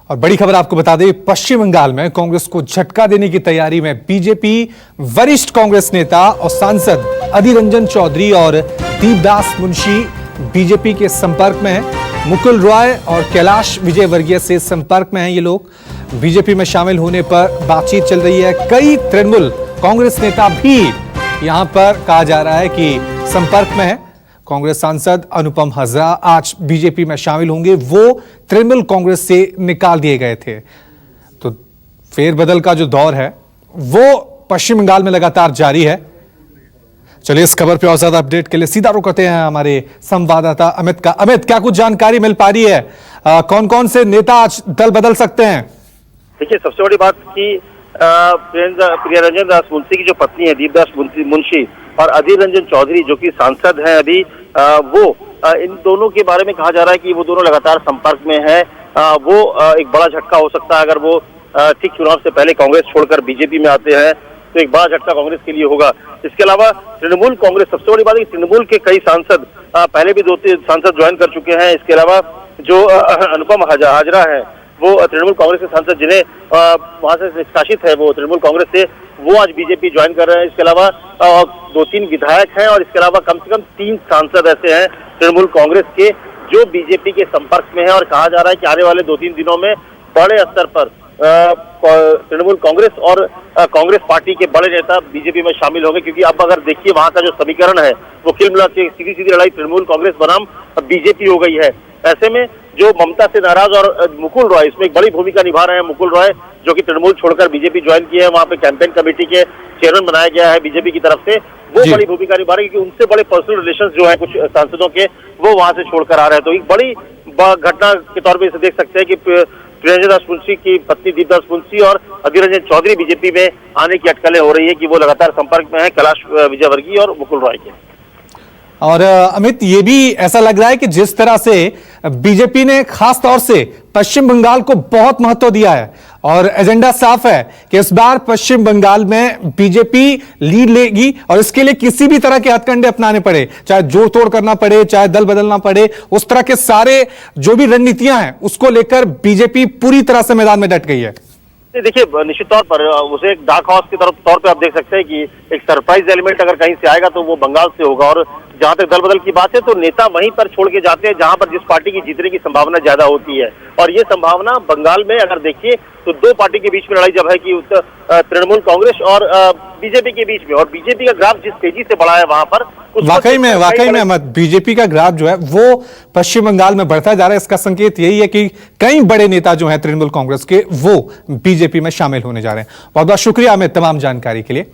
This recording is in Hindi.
और बड़ी खबर आपको बता दें, पश्चिम बंगाल में कांग्रेस को झटका देने की तैयारी में बीजेपी वरिष्ठ कांग्रेस नेता और सांसद अधीर रंजन चौधरी और दीपदास मुंशी बीजेपी के संपर्क में हैं। मुकुल रॉय और कैलाश विजयवर्गीय से संपर्क में हैं। ये लोग बीजेपी में शामिल होने पर बातचीत चल रही है। कई तृणमूल कांग्रेस नेता भी यहां पर कहा जा रहा है कि संपर्क में है। कांग्रेस सांसद अनुपम हजरा आज बीजेपी में शामिल होंगे। वो तृणमूल कांग्रेस से निकाल दिए गए थे। तो फेरबदल का जो दौर है वो पश्चिम बंगाल में लगातार जारी है। चलिए इस खबर पे और ज्यादा अपडेट के लिए सीधा रुख करते हैं हमारे संवाददाता अमित का। अमित, क्या कुछ जानकारी मिल पा रही है? कौन कौन से नेता आज दल बदल सकते हैं? देखिए, सबसे बड़ी बात कि प्रियरंजन दास मुंशी की जो पत्नी है दीपदास मुंशी और अधीर रंजन चौधरी जो कि सांसद हैं अभी, वो इन दोनों के बारे में कहा जा रहा है कि वो दोनों लगातार संपर्क में है। वो एक बड़ा झटका हो सकता है अगर वो ठीक चुनाव से पहले कांग्रेस छोड़कर बीजेपी में आते हैं तो एक बड़ा झटका कांग्रेस के लिए होगा। इसके अलावा तृणमूल कांग्रेस, सबसे बड़ी बात है कि तृणमूल के कई सांसद पहले भी 2-3 सांसद ज्वाइन कर चुके हैं। इसके अलावा जो अनुपम हजरा है वो तृणमूल कांग्रेस के सांसद जिन्हें वहां से निष्कासित है वो तृणमूल कांग्रेस से, वो आज बीजेपी ज्वाइन कर रहे हैं। इसके अलावा 2-3 विधायक हैं और इसके अलावा कम से कम 3 सांसद ऐसे हैं तृणमूल कांग्रेस के जो बीजेपी के संपर्क में है। और कहा जा रहा है कि आने वाले 2-3 दिनों में बड़े स्तर पर तृणमूल कांग्रेस और कांग्रेस पार्टी के बड़े नेता बीजेपी में शामिल होंगे, क्योंकि अब अगर देखिए वहां का जो समीकरण है वो कुल मिला के सीधी लड़ाई तृणमूल कांग्रेस बनाम बीजेपी हो गई है। ऐसे में जो ममता से नाराज और मुकुल रॉय इसमें एक बड़ी भूमिका निभा रहे हैं। मुकुल रॉय जो कि तृणमूल छोड़कर बीजेपी ज्वाइन किए हैं, वहां पे कैंपेन कमेटी के चेयरमैन बनाया गया है बीजेपी की तरफ से, वो बड़ी भूमिका निभा रहे हैं क्योंकि उनसे बड़े पर्सनल रिलेशंस जो है कुछ सांसदों के वो वहां से छोड़कर आ रहे हैं। तो एक बड़ी घटना के तौर पर इसे देख सकते हैं कि प्रियरंजन दास मुंशी की पत्नी दीपदास मुंशी और अधीर रंजन चौधरी बीजेपी में आने की अटकलें हो रही है कि वो लगातार संपर्क में है कैलाश विजयवर्गीय और मुकुल रॉय के। और अमित, ये भी ऐसा लग रहा है कि जिस तरह से बीजेपी ने खास तौर से पश्चिम बंगाल को बहुत महत्व दिया है और एजेंडा साफ है कि इस बार पश्चिम बंगाल में बीजेपी लीड लेगी और इसके लिए किसी भी तरह के हथकंडे अपनाने पड़े, चाहे जोड़ तोड़ करना पड़े, चाहे दल बदलना पड़े, उस तरह के सारे जो भी रणनीतियां हैं उसको लेकर बीजेपी पूरी तरह से मैदान में डट गई है। देखिए, निश्चित तौर पर उसे एक डार्क हॉर्स के तौर पे आप देख सकते हैं कि एक सरप्राइज एलिमेंट अगर कहीं से आएगा तो वो बंगाल से होगा। और जहां तक दल बदल की बात है तो नेता वहीं पर छोड़ के जाते हैं जहां पर जिस पार्टी की जीतने की संभावना ज्यादा होती है। और ये संभावना बंगाल में अगर देखिए तो 2 पार्टी के बीच में लड़ाई जब है कि तृणमूल कांग्रेस और बीजेपी के बीच में, और बीजेपी का ग्राफ जिस तेजी से बढ़ा है वहां पर वाकई में बीजेपी का ग्राफ जो है वो पश्चिम बंगाल में बढ़ता जा रहा है। इसका संकेत यही है कि कई बड़े नेता जो हैं तृणमूल कांग्रेस के वो बीजेपी में शामिल होने जा रहे हैं। बहुत बहुत शुक्रिया अमित तमाम जानकारी के लिए।